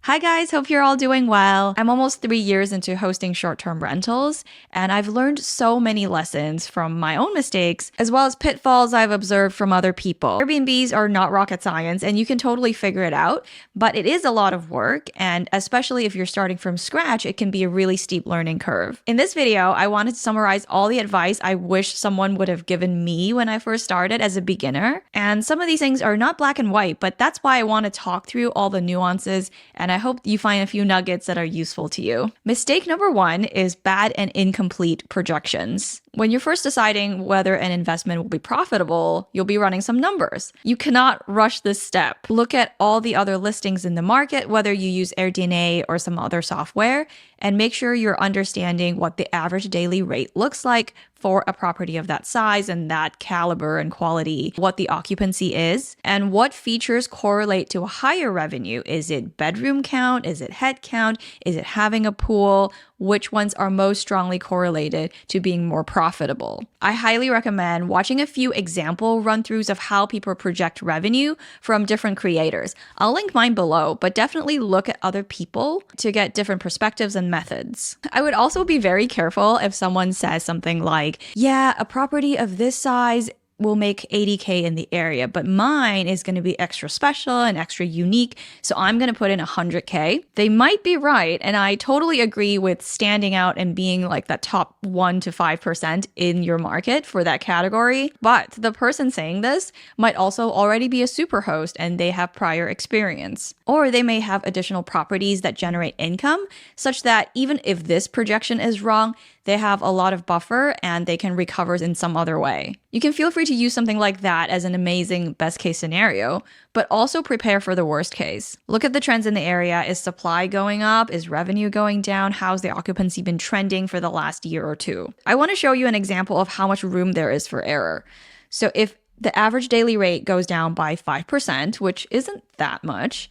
Hi guys, hope you're all doing well. I'm almost 3 years into hosting short-term rentals, and I've learned so many lessons from my own mistakes, as well as pitfalls I've observed from other people. Airbnbs are not rocket science, and you can totally figure it out, but it is a lot of work, and especially if you're starting from scratch, it can be a really steep learning curve. In this video, I wanted to summarize all the advice I wish someone would have given me when I first started as a beginner, and some of these things are not black and white, but that's why I want to talk through all the nuances, and I hope you find a few nuggets that are useful to you. Mistake number one is bad and incomplete projections. When you're first deciding whether an investment will be profitable, you'll be running some numbers. You cannot rush this step. Look at all the other listings in the market, whether you use Airbnb or some other software, and make sure you're understanding what the average daily rate looks like for a property of that size and that caliber and quality, what the occupancy is, and what features correlate to a higher revenue. Is it bedroom count? Is it head count? Is it having a pool? Which ones are most strongly correlated to being more profitable? I highly recommend watching a few example run-throughs of how people project revenue from different creators. I'll link mine below, but definitely look at other people to get different perspectives and methods. I would also be very careful if someone says something like, yeah, a property of this size will make 80K in the area, but mine is going to be extra special and extra unique, so I'm going to put in 100K. They might be right, and I totally agree with standing out and being like that top 1 to 5% in your market for that category, but the person saying this might also already be a superhost and they have prior experience. Or they may have additional properties that generate income, such that even if this projection is wrong, they have a lot of buffer and they can recover in some other way. You can feel free to use something like that as an amazing best case scenario, but also prepare for the worst case. Look at the trends in the area. Is supply going up? Is revenue going down? How's the occupancy been trending for the last year or two? I want to show you an example of how much room there is for error. So if the average daily rate goes down by 5%, which isn't that much,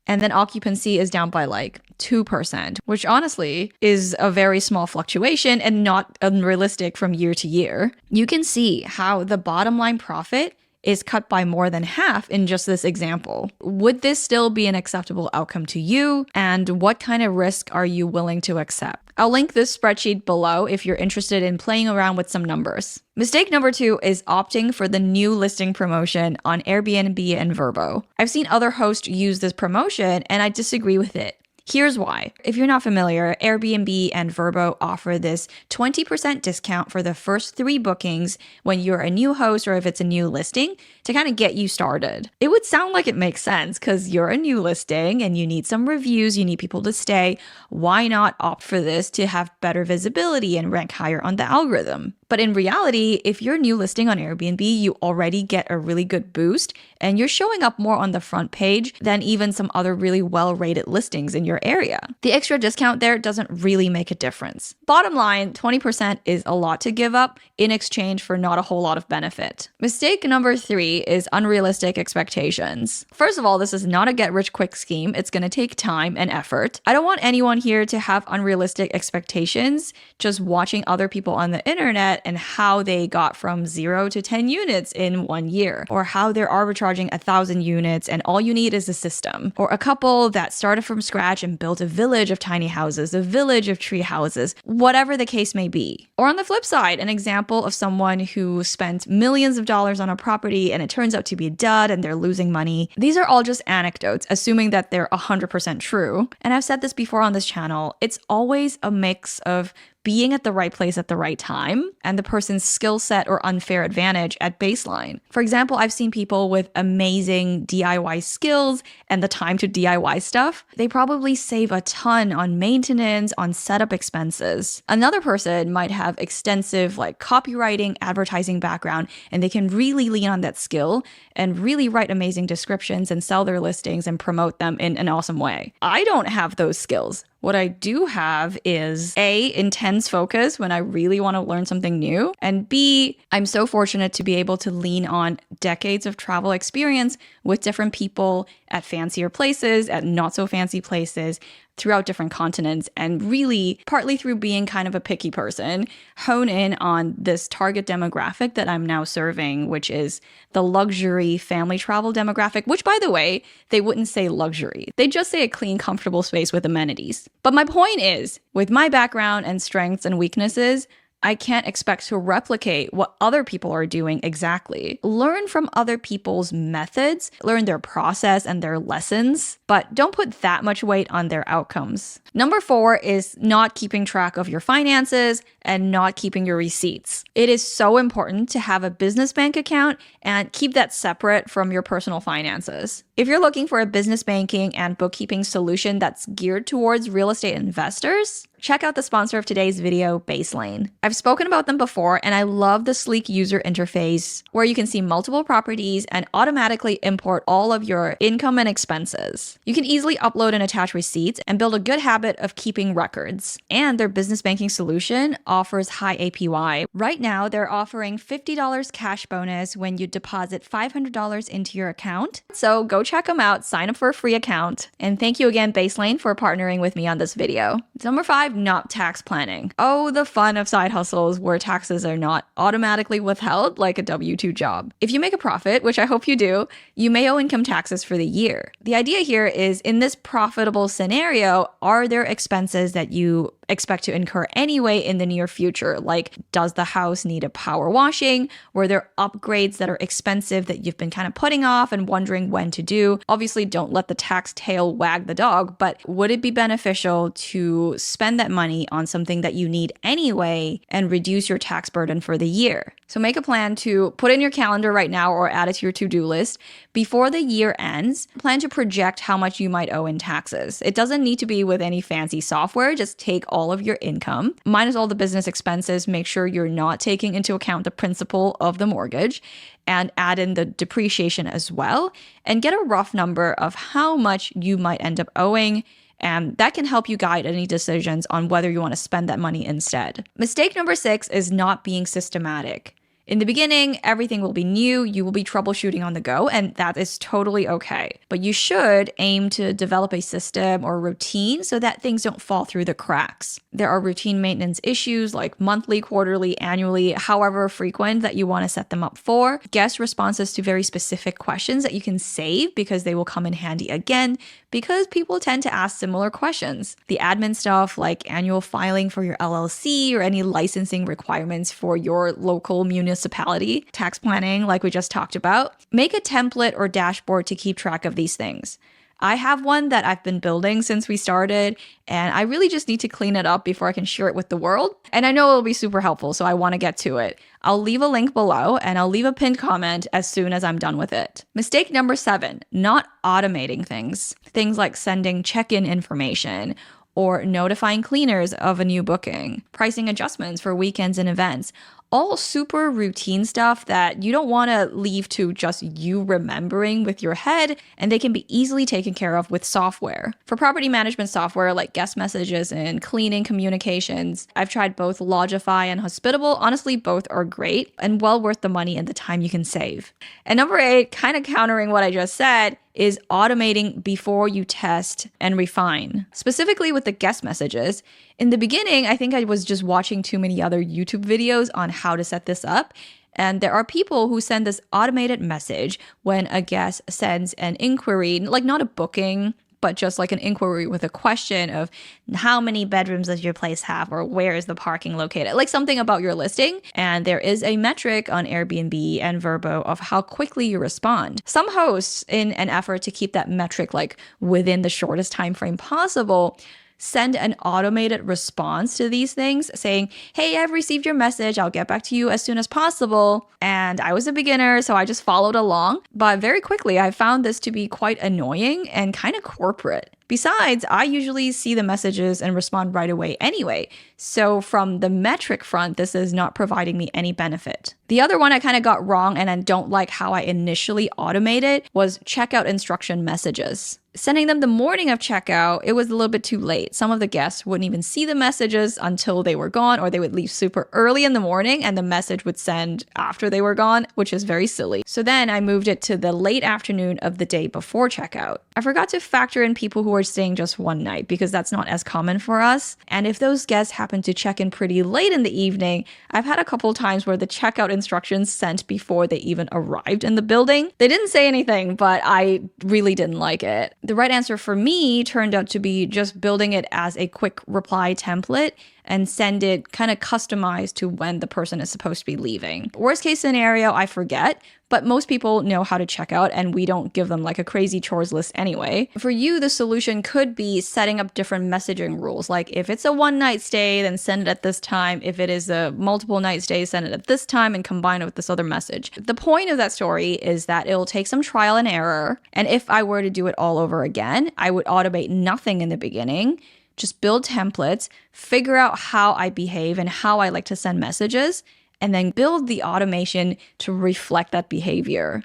and then occupancy is down by like 2%, which honestly is a very small fluctuation and not unrealistic from year to year. You can see how the bottom line profit is cut by more than half in just this example. Would this still be an acceptable outcome to you? And what kind of risk are you willing to accept? I'll link this spreadsheet below if you're interested in playing around with some numbers. Mistake number two is opting for the new listing promotion on Airbnb and VRBO. I've seen other hosts use this promotion and I disagree with it. Here's why. If you're not familiar, Airbnb and VRBO offer this 20% discount for the first 3 bookings when you're a new host or if it's a new listing to kind of get you started. It would sound like it makes sense because you're a new listing and you need some reviews, you need people to stay. Why not opt for this to have better visibility and rank higher on the algorithm? But in reality, if you're a new listing on Airbnb, you already get a really good boost and you're showing up more on the front page than even some other really well-rated listings in your area. The extra discount there doesn't really make a difference. Bottom line, 20% is a lot to give up in exchange for not a whole lot of benefit. Mistake number 3 is unrealistic expectations. First of all, this is not a get-rich-quick scheme. It's going to take time and effort. I don't want anyone here to have unrealistic expectations just watching other people on the internet and how they got from 0 to 10 units in 1 year, or how they're arbitraging 1,000 units and all you need is a system, or a couple that started from scratch and built a village of tiny houses, a village of tree houses, whatever the case may be. Or on the flip side, an example of someone who spent millions of dollars on a property and it turns out to be a dud and they're losing money. These are all just anecdotes, assuming that they're 100% true. And I've said this before on this channel, it's always a mix of being at the right place at the right time and the person's skill set or unfair advantage at baseline. For example, I've seen people with amazing DIY skills and the time to DIY stuff. They probably save a ton on maintenance, on setup expenses. Another person might have extensive like copywriting, advertising background, and they can really lean on that skill and really write amazing descriptions and sell their listings and promote them in an awesome way. I don't have those skills. What I do have is A, intense focus when I really want to learn something new, and B, I'm so fortunate to be able to lean on decades of travel experience with different people at fancier places, at not so fancy places, throughout different continents and really, partly through being kind of a picky person, hone in on this target demographic that I'm now serving, which is the luxury family travel demographic, which, by the way, they wouldn't say luxury. They'd just say a clean, comfortable space with amenities. But my point is, with my background and strengths and weaknesses, I can't expect to replicate what other people are doing exactly. Learn from other people's methods, learn their process and their lessons, but don't put that much weight on their outcomes. Number 4 is not keeping track of your finances and not keeping your receipts. It is so important to have a business bank account and keep that separate from your personal finances. If you're looking for a business banking and bookkeeping solution that's geared towards real estate investors, check out the sponsor of today's video, Baselane. I've spoken about them before, and I love the sleek user interface where you can see multiple properties and automatically import all of your income and expenses. You can easily upload and attach receipts and build a good habit of keeping records. And their business banking solution offers high APY. Right now, they're offering $50 cash bonus when you deposit $500 into your account. So go check them out, sign up for a free account. And thank you again, Baselane, for partnering with me on this video. Number 5, not tax planning. Oh, the fun of side hustles where taxes are not automatically withheld like a W-2 job. If you make a profit, which I hope you do, you may owe income taxes for the year. The idea here is, in this profitable scenario, are there expenses that you expect to incur anyway in the near future? Like, does the house need a power washing? Were there upgrades that are expensive that you've been kind of putting off and wondering when to do? Obviously, don't let the tax tail wag the dog, but would it be beneficial to spend that money on something that you need anyway and reduce your tax burden for the year? So make a plan to put in your calendar right now or add it to your to-do list. Before the year ends, plan to project how much you might owe in taxes. It doesn't need to be with any fancy software. Just take all of your income, minus all the business expenses. Make sure you're not taking into account the principal of the mortgage, and add in the depreciation as well, and get a rough number of how much you might end up owing. And that can help you guide any decisions on whether you want to spend that money instead. Mistake number 6 is not being systematic. In the beginning, everything will be new, you will be troubleshooting on the go, and that is totally okay. But you should aim to develop a system or routine so that things don't fall through the cracks. There are routine maintenance issues like monthly, quarterly, annually, however frequent that you want to set them up for. Guest responses to very specific questions that you can save because they will come in handy again, because people tend to ask similar questions. The admin stuff like annual filing for your LLC or any licensing requirements for your local municipality, tax planning like we just talked about. Make a template or dashboard to keep track of these things. I have one that I've been building since we started, and I really just need to clean it up before I can share it with the world. And I know it'll be super helpful, so I want to get to it. I'll leave a link below, and I'll leave a pinned comment as soon as I'm done with it. Mistake number 7, not automating things. Things like sending check-in information or notifying cleaners of a new booking, pricing adjustments for weekends and events. All super routine stuff that you don't want to leave to just you remembering with your head, and they can be easily taken care of with software. For property management software like guest messages and cleaning communications, I've tried both Logify and Hospitable. Honestly, both are great and well worth the money and the time you can save. And number 8, kind of countering what I just said, is automating before you test and refine. Specifically with the guest messages, in the beginning, I think I was just watching too many other YouTube videos on how to set this up. And there are people who send this automated message when a guest sends an inquiry, like not a booking, but just like an inquiry with a question of how many bedrooms does your place have, or where is the parking located, like something about your listing. And there is a metric on Airbnb and VRBO of how quickly you respond. Some hosts, in an effort to keep that metric like within the shortest time frame possible, send an automated response to these things saying, hey, I've received your message. I'll get back to you as soon as possible. And I was a beginner, so I just followed along. But very quickly, I found this to be quite annoying and kind of corporate. Besides, I usually see the messages and respond right away anyway. So from the metric front, this is not providing me any benefit. The other one I kind of got wrong and I don't like how I initially automated was checkout instruction messages. Sending them the morning of checkout, it was a little bit too late. Some of the guests wouldn't even see the messages until they were gone, or they would leave super early in the morning and the message would send after they were gone, which is very silly. So then I moved it to the late afternoon of the day before checkout. I forgot to factor in people who are staying just one night because that's not as common for us. And if those guests happen to check in pretty late in the evening, I've had a couple times where the checkout instructions sent before they even arrived in the building. They didn't say anything, but I really didn't like it. The right answer for me turned out to be just building it as a quick reply template and send it kind of customized to when the person is supposed to be leaving. Worst case scenario, I forget, but most people know how to check out and we don't give them like a crazy chores list anyway. For you, the solution could be setting up different messaging rules. Like if it's a one night stay, then send it at this time. If it is a multiple night stay, send it at this time and combine it with this other message. The point of that story is that it'll take some trial and error. And if I were to do it all over again, I would automate nothing in the beginning. Just build templates, figure out how I behave and how I like to send messages, and then build the automation to reflect that behavior.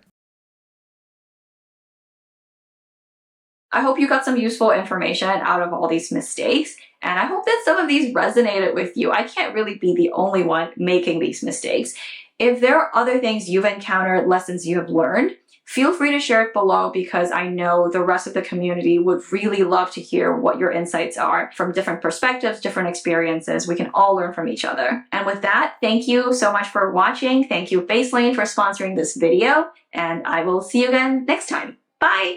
I hope you got some useful information out of all these mistakes, and I hope that some of these resonated with you. I can't really be the only one making these mistakes. If there are other things you've encountered, lessons you have learned, feel free to share it below because I know the rest of the community would really love to hear what your insights are from different perspectives, different experiences. We can all learn from each other. And with that, thank you so much for watching. Thank you, Baselane, for sponsoring this video, and I will see you again next time. Bye!